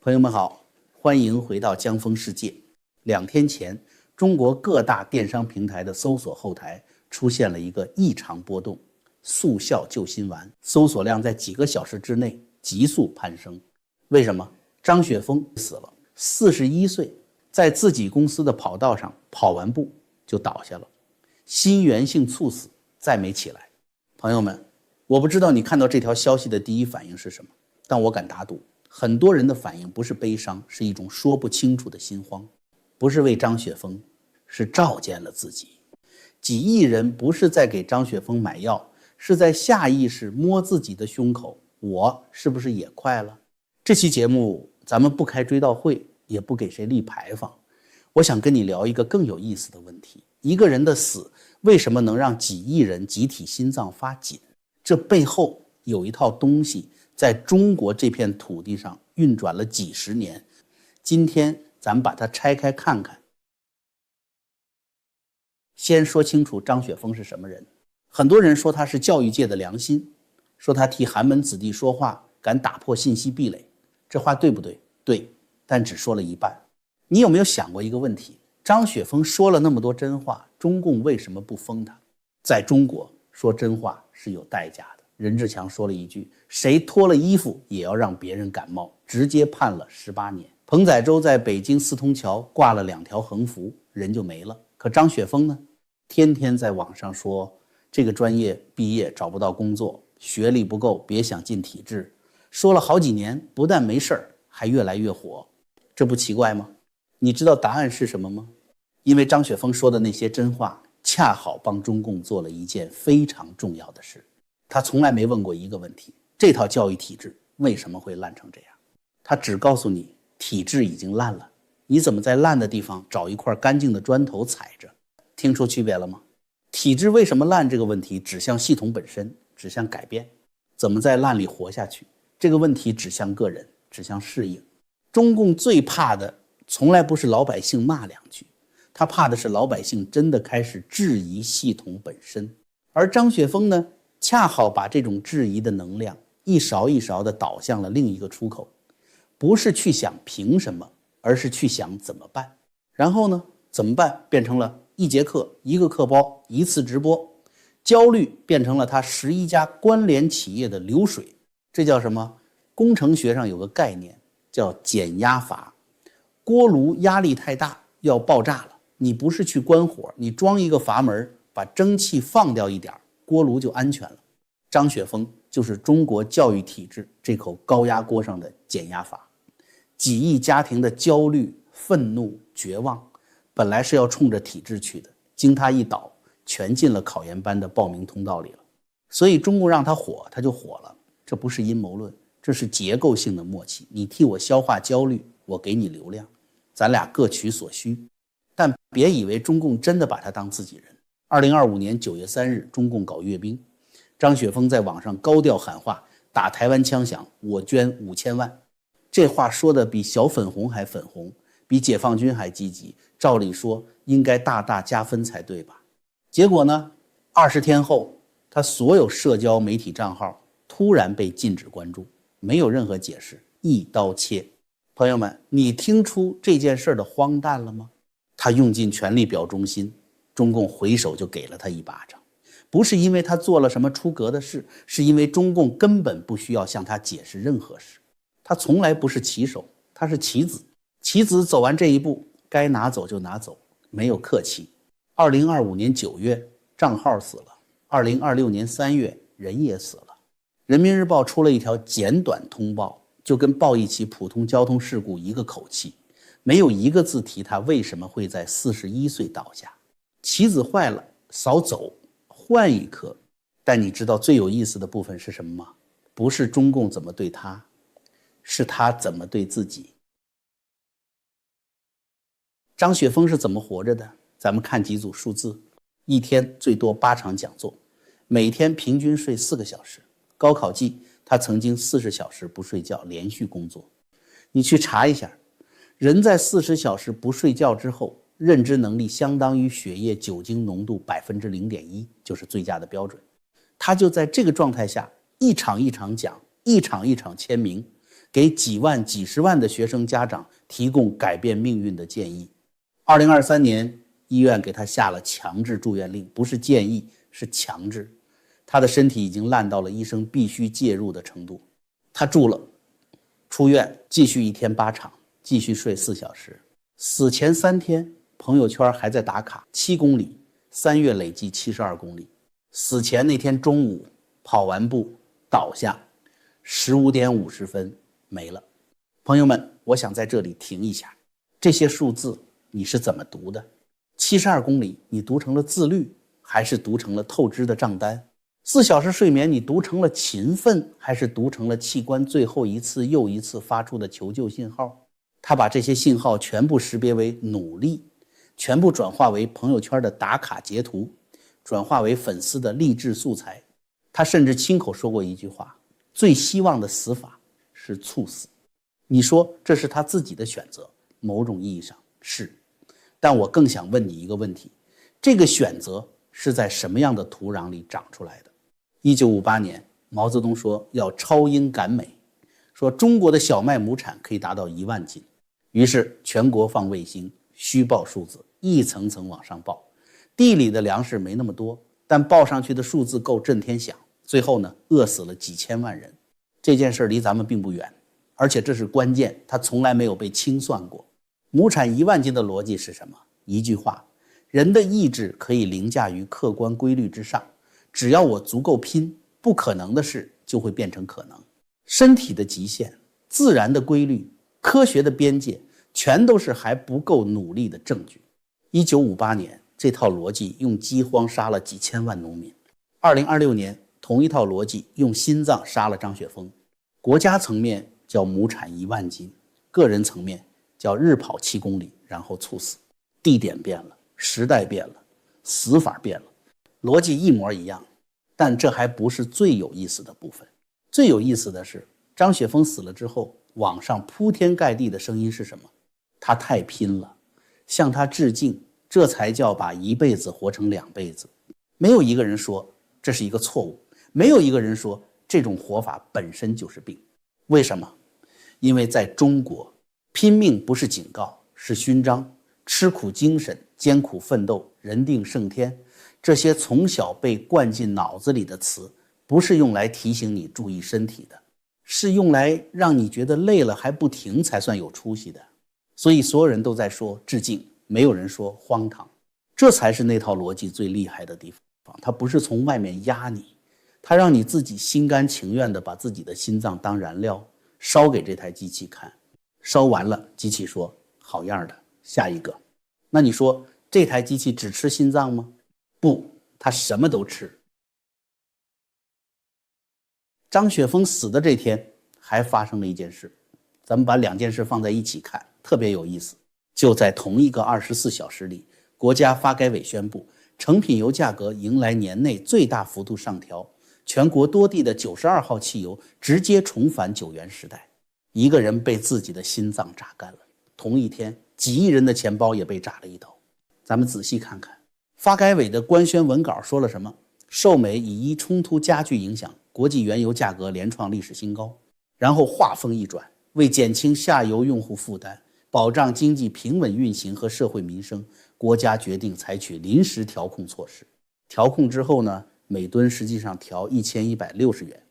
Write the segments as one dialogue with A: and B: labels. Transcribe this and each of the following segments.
A: 朋友们好，欢迎回到江峰世界。2天前，中国各大电商平台的搜索后台出现了一个异常波动，速效救心丸搜索量在几个小时之内急速攀升。为什么？张雪峰死了，41岁，在自己公司的跑道上跑完步就倒下了，心源性猝死，再没起来。朋友们，我不知道你看到这条消息的第一反应是什么，但我敢打赌，很多人的反应不是悲伤，是一种说不清楚的心慌。不是为张雪峰，是照见了自己。几亿人不是在给张雪峰买药，是在下意识摸自己的胸口，我是不是也快了？这期节目咱们不开追悼会，也不给谁立牌坊，我想跟你聊一个更有意思的问题：一个人的死为什么能让几亿人集体心脏发紧？这背后有一套东西在中国这片土地上运转了几十年，今天咱们把它拆开看看。先说清楚张雪峰是什么人。很多人说他是教育界的良心，说他替寒门子弟说话，敢打破信息壁垒。这话对不对？对，但只说了一半。你有没有想过一个问题？张雪峰说了那么多真话，中共为什么不封他？在中国说真话是有代价的。任志强说了一句，谁脱了衣服也要让别人感冒，直接判了18年。彭载舟在北京四通桥挂了2条横幅，人就没了。可张雪峰呢，天天在网上说这个专业毕业找不到工作，学历不够别想进体制，说了好几年，不但没事儿，还越来越火。这不奇怪吗？你知道答案是什么吗？因为张雪峰说的那些真话恰好帮中共做了一件非常重要的事。他从来没问过一个问题，这套教育体制为什么会烂成这样？他只告诉你体制已经烂了，你怎么在烂的地方找一块干净的砖头踩着？听出区别了吗？体制为什么烂这个问题指向系统本身，指向改变，怎么在烂里活下去？这个问题指向个人，指向适应。中共最怕的从来不是老百姓骂2句，他怕的是老百姓真的开始质疑系统本身。而张雪峰呢，恰好把这种质疑的能量一勺一勺地导向了另一个出口，不是去想凭什么，而是去想怎么办。然后呢，怎么办变成了1节课1个课包1次直播，焦虑变成了他11家关联企业的流水。这叫什么？工程学上有个概念叫减压阀。锅炉压力太大要爆炸了，你不是去关火，你装一个阀门，把蒸汽放掉一点，锅炉就安全了。张雪峰就是中国教育体制这口高压锅上的减压阀。几亿家庭的焦虑、愤怒、绝望，本来是要冲着体制去的，经他一倒，全进了考研班的报名通道里了。所以中共让他火，他就火了。这不是阴谋论，这是结构性的默契。你替我消化焦虑，我给你流量，咱俩各取所需。但别以为中共真的把他当自己人。2025年9月3日，中共搞阅兵，张雪峰在网上高调喊话，打台湾枪响，我捐5000万。这话说的比小粉红还粉红，比解放军还积极，照理说应该大大加分才对吧？结果呢，20天后，他所有社交媒体账号突然被禁止关注，没有任何解释，一刀切。朋友们，你听出这件事的荒诞了吗？他用尽全力表忠心，中共回手就给了他一巴掌。不是因为他做了什么出格的事，是因为中共根本不需要向他解释任何事。他从来不是棋手，他是棋子。棋子走完这一步，该拿走就拿走，没有客气。2025年9月，账号死了；2026年3月，人也死了。人民日报出了一条简短通报，就跟报一起普通交通事故一个口气，没有一个字提他为什么会在41岁倒下。棋子坏了，扫走，换一颗。但你知道最有意思的部分是什么吗？不是中共怎么对他，是他怎么对自己。张雪峰是怎么活着的？咱们看几组数字：一天最多8场讲座，每天平均睡4个小时。高考季，他曾经40小时不睡觉，连续工作。你去查一下，人在40小时不睡觉之后，认知能力相当于血液酒精浓度 0.1%， 就是最佳的标准。他就在这个状态下，一场一场讲，一场一场签名，给几万、几十万的学生家长提供改变命运的建议。2023年，医院给他下了强制住院令，不是建议，是强制。他的身体已经烂到了医生必须介入的程度。他住了，出院继续1天8场，继续睡4小时。死前3天，朋友圈还在打卡7公里，3月累计72公里。死前那天中午跑完步倒下，15点50分没了。朋友们，我想在这里停一下，这些数字你是怎么读的？72公里你读成了自律，还是读成了透支的账单？4小时睡眠你读成了勤奋，还是读成了器官最后一次又一次发出的求救信号？他把这些信号全部识别为努力，全部转化为朋友圈的打卡截图，转化为粉丝的励志素材。他甚至亲口说过一句话，最希望的死法是猝死。你说这是他自己的选择，某种意义上是，但我更想问你一个问题，这个选择是在什么样的土壤里长出来的？1958年，毛泽东说要超英赶美，说中国的小麦亩产可以达到1万斤，于是全国放卫星，虚报数字，一层层往上报。地里的粮食没那么多，但报上去的数字够震天响。最后呢，饿死了几千万人。这件事离咱们并不远，而且这是关键，它从来没有被清算过。亩产1万斤的逻辑是什么？一句话，人的意志可以凌驾于客观规律之上，只要我足够拼，不可能的事就会变成可能。身体的极限、自然的规律、科学的边界，全都是还不够努力的证据。1958年，这套逻辑用饥荒杀了几千万农民。2026年，同一套逻辑用心脏杀了张雪峰。国家层面叫亩产1万斤，个人层面叫日跑7公里然后猝死。地点变了，时代变了，死法变了，逻辑一模一样。但这还不是最有意思的部分。最有意思的是，张雪峰死了之后，网上铺天盖地的声音是什么？他太拼了，向他致敬，这才叫把一辈子活成2辈子。没有一个人说这是一个错误，没有一个人说这种活法本身就是病。为什么？因为在中国，拼命不是警告，是勋章。吃苦精神、艰苦奋斗、人定胜天，这些从小被灌进脑子里的词，不是用来提醒你注意身体的，是用来让你觉得累了还不停才算有出息的。所以所有人都在说致敬，没有人说荒唐。这才是那套逻辑最厉害的地方。它不是从外面压你，它让你自己心甘情愿地把自己的心脏当燃料烧给这台机器看。烧完了，机器说好样的，下一个。那你说这台机器只吃心脏吗？不，它什么都吃。张雪峰死的这天还发生了一件事，咱们把2件事放在一起看，特别有意思。就在同一个24小时里，国家发改委宣布，成品油价格迎来年内最大幅度上调，全国多地的92号汽油直接重返9元时代。一个人被自己的心脏榨干了，同一天几亿人的钱包也被扎了一刀。咱们仔细看看发改委的官宣文稿说了什么。受美以冲突加剧影响，国际原油价格连创历史新高。然后话锋一转，为减轻下游用户负担，保障经济平稳运行和社会民生，国家决定采取临时调控措施。调控之后呢，每吨实际上调1160元，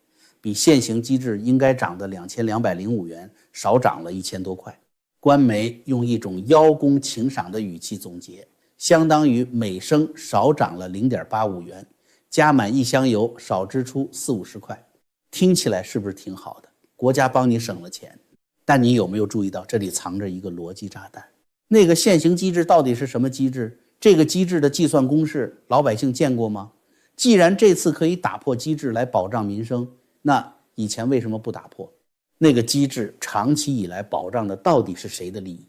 A: 比现行机制应该涨的2205元少涨了1000多块。官媒用一种邀功请赏的语气总结，相当于每升少涨了0.85元，加满1箱油少支出40-50块。听起来是不是挺好的？国家帮你省了钱。但你有没有注意到这里藏着一个逻辑炸弹？那个现行机制到底是什么机制？这个机制的计算公式老百姓见过吗？既然这次可以打破机制来保障民生，那以前为什么不打破？那个机制长期以来保障的到底是谁的利益？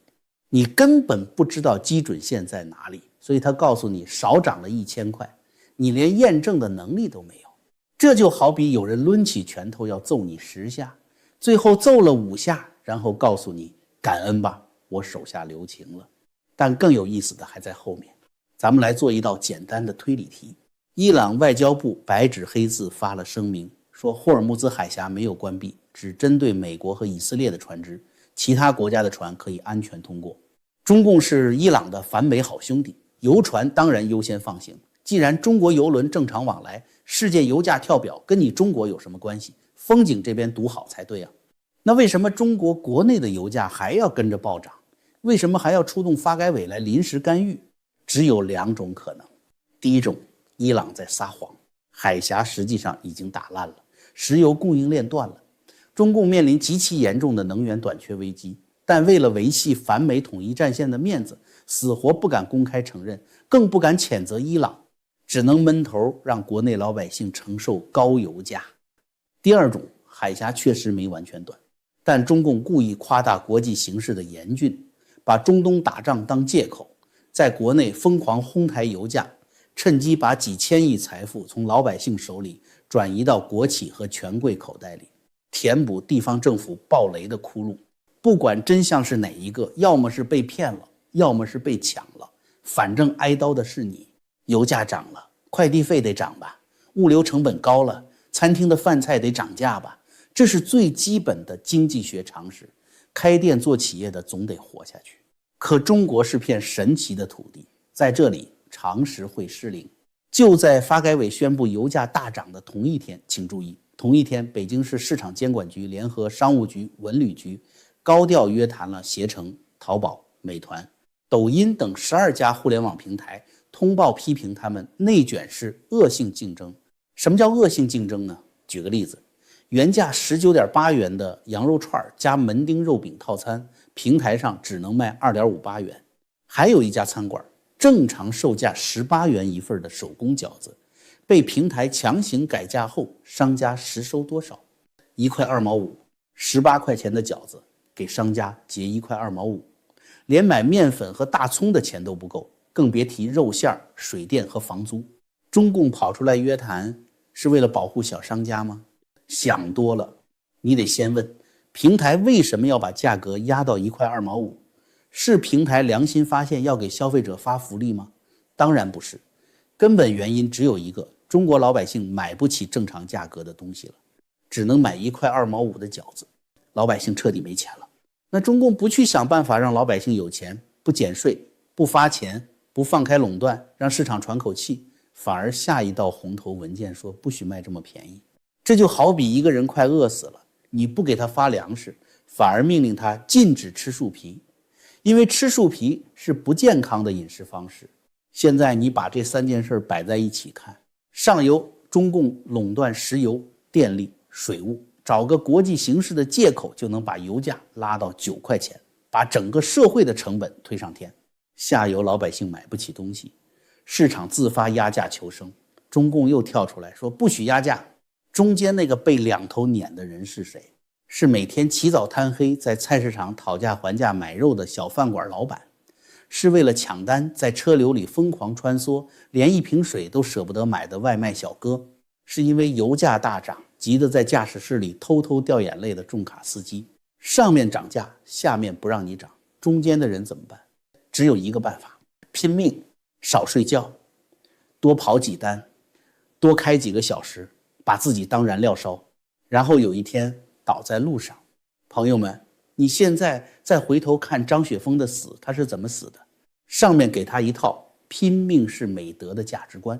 A: 你根本不知道基准线在哪里，所以他告诉你少涨了1000块，你连验证的能力都没有。这就好比有人抡起拳头要揍你10下，最后揍了5下，然后告诉你感恩吧，我手下留情了。但更有意思的还在后面。咱们来做一道简单的推理题。伊朗外交部白纸黑字发了声明，说霍尔木兹海峡没有关闭，只针对美国和以色列的船只，其他国家的船可以安全通过。中共是伊朗的反美好兄弟，油船当然优先放行。既然中国油轮正常往来，世界油价跳表跟你中国有什么关系？风景这边独好才对啊。那为什么中国国内的油价还要跟着暴涨？为什么还要出动发改委来临时干预？只有2种可能。第一种，伊朗在撒谎，海峡实际上已经打烂了，石油供应链断了，中共面临极其严重的能源短缺危机，但为了维系反美统一战线的面子，死活不敢公开承认，更不敢谴责伊朗，只能闷头让国内老百姓承受高油价。第二种，海峡确实没完全断，但中共故意夸大国际形势的严峻，把中东打仗当借口，在国内疯狂哄抬油价，趁机把几千亿财富从老百姓手里转移到国企和权贵口袋里，填补地方政府暴雷的窟窿。不管真相是哪一个，要么是被骗了，要么是被抢了，反正挨刀的是你。油价涨了，快递费得涨吧，物流成本高了，餐厅的饭菜得涨价吧，这是最基本的经济学常识。开店做企业的总得活下去。可中国是片神奇的土地，在这里常识会失灵。就在发改委宣布油价大涨的同一天，请注意，同一天北京市市场监管局联合商务局、文旅局高调约谈了携程、淘宝、美团、抖音等12家互联网平台，通报批评他们内卷式恶性竞争。什么叫恶性竞争呢？举个例子，原价19.8元的羊肉串加门钉肉饼套餐，平台上只能卖2.58元。还有一家餐馆，正常售价18元一份的手工饺子，被平台强行改价后，商家实收多少？1块2毛5，18块钱的饺子给商家结1块2毛5，连买面粉和大葱的钱都不够，更别提肉馅、水电和房租。中共跑出来约谈，是为了保护小商家吗？想多了。你得先问，平台为什么要把价格压到1块2毛5？是平台良心发现要给消费者发福利吗？当然不是，根本原因只有一个，中国老百姓买不起正常价格的东西了，只能买1块2毛5的饺子，老百姓彻底没钱了。那中共不去想办法让老百姓有钱，不减税，不发钱，不放开垄断，让市场喘口气，反而下一道红头文件说不许卖这么便宜。这就好比一个人快饿死了，你不给他发粮食，反而命令他禁止吃树皮，因为吃树皮是不健康的饮食方式。现在你把这3件事摆在一起看，上游中共垄断石油、电力、水务，找个国际形势的借口就能把油价拉到9块钱，把整个社会的成本推上天。下游老百姓买不起东西，市场自发压价求生，中共又跳出来说不许压价。中间那个被两头撵的人是谁？是每天起早贪黑在菜市场讨价还价买肉的小饭馆老板，是为了抢单在车流里疯狂穿梭，连一瓶水都舍不得买的外卖小哥，是因为油价大涨急得在驾驶室里偷偷掉眼泪的重卡司机。上面涨价，下面不让你涨，中间的人怎么办？只有一个办法，拼命少睡觉，多跑几单，多开几个小时，把自己当燃料烧，然后有一天倒在路上。朋友们，你现在再回头看张雪峰的死，他是怎么死的？上面给他一套拼命是美德的价值观，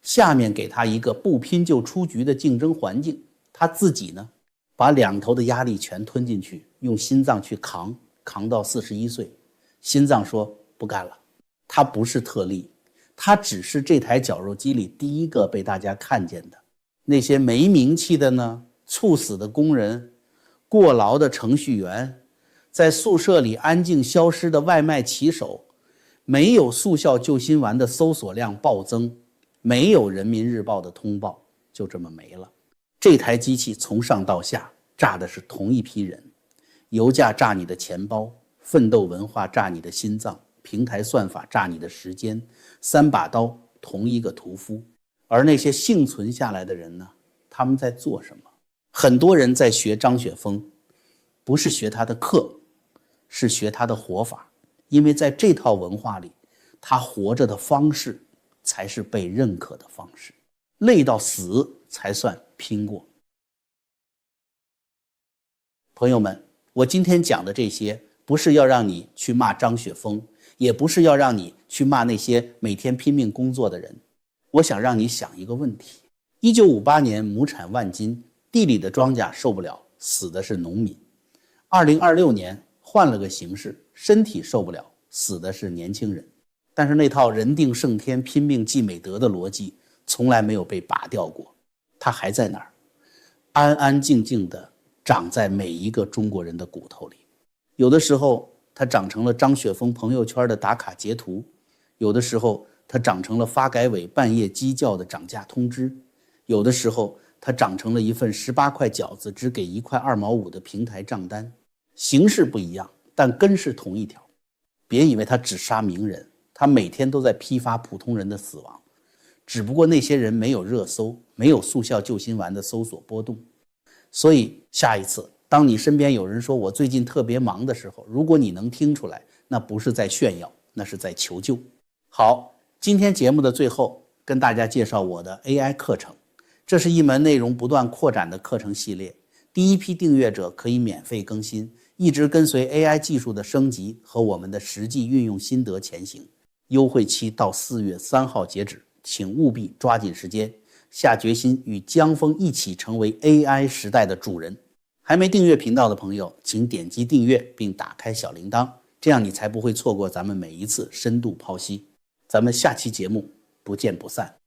A: 下面给他一个不拼就出局的竞争环境，他自己呢，把两头的压力全吞进去，用心脏去扛到41岁。心脏说不干了。他不是特例，他只是这台绞肉机里第一个被大家看见的。那些没名气的呢？猝死的工人，过劳的程序员，在宿舍里安静消失的外卖骑手，没有速效救心丸的搜索量暴增，没有人民日报的通报，就这么没了。这台机器从上到下炸的是同一批人，油价炸你的钱包，奋斗文化炸你的心脏，平台算法炸你的时间，3把刀同一个屠夫。而那些幸存下来的人呢？他们在做什么？很多人在学张雪峰，不是学他的课，是学他的活法。因为在这套文化里，他活着的方式才是被认可的方式。累到死才算拼过。朋友们，我今天讲的这些不是要让你去骂张雪峰，也不是要让你去骂那些每天拼命工作的人。我想让你想一个问题：1958年亩产万斤，地里的庄稼受不了，死的是农民；2026年换了个形势，身体受不了，死的是年轻人。但是那套人定胜天、拼命即美德的逻辑从来没有被拔掉过，它还在那儿，安安静静地长在每一个中国人的骨头里。有的时候它长成了张雪峰朋友圈的打卡截图，有的时候它长成了发改委半夜鸡叫的涨价通知，有的时候它长成了一份18块饺子只给1块2毛5的平台账单。形式不一样，但根是同一条。别以为它只杀名人，它每天都在批发普通人的死亡，只不过那些人没有热搜，没有速效救心丸的搜索波动。所以下一次当你身边有人说我最近特别忙的时候，如果你能听出来，那不是在炫耀，那是在求救。好，今天节目的最后跟大家介绍我的 AI 课程，这是一门内容不断扩展的课程系列，第一批订阅者可以免费更新，一直跟随 AI 技术的升级和我们的实际运用心得前行。优惠期到4月3号截止，请务必抓紧时间，下决心与江峰一起成为 AI 时代的主人。还没订阅频道的朋友，请点击订阅并打开小铃铛，这样你才不会错过咱们每一次深度剖析。咱们下期节目不见不散。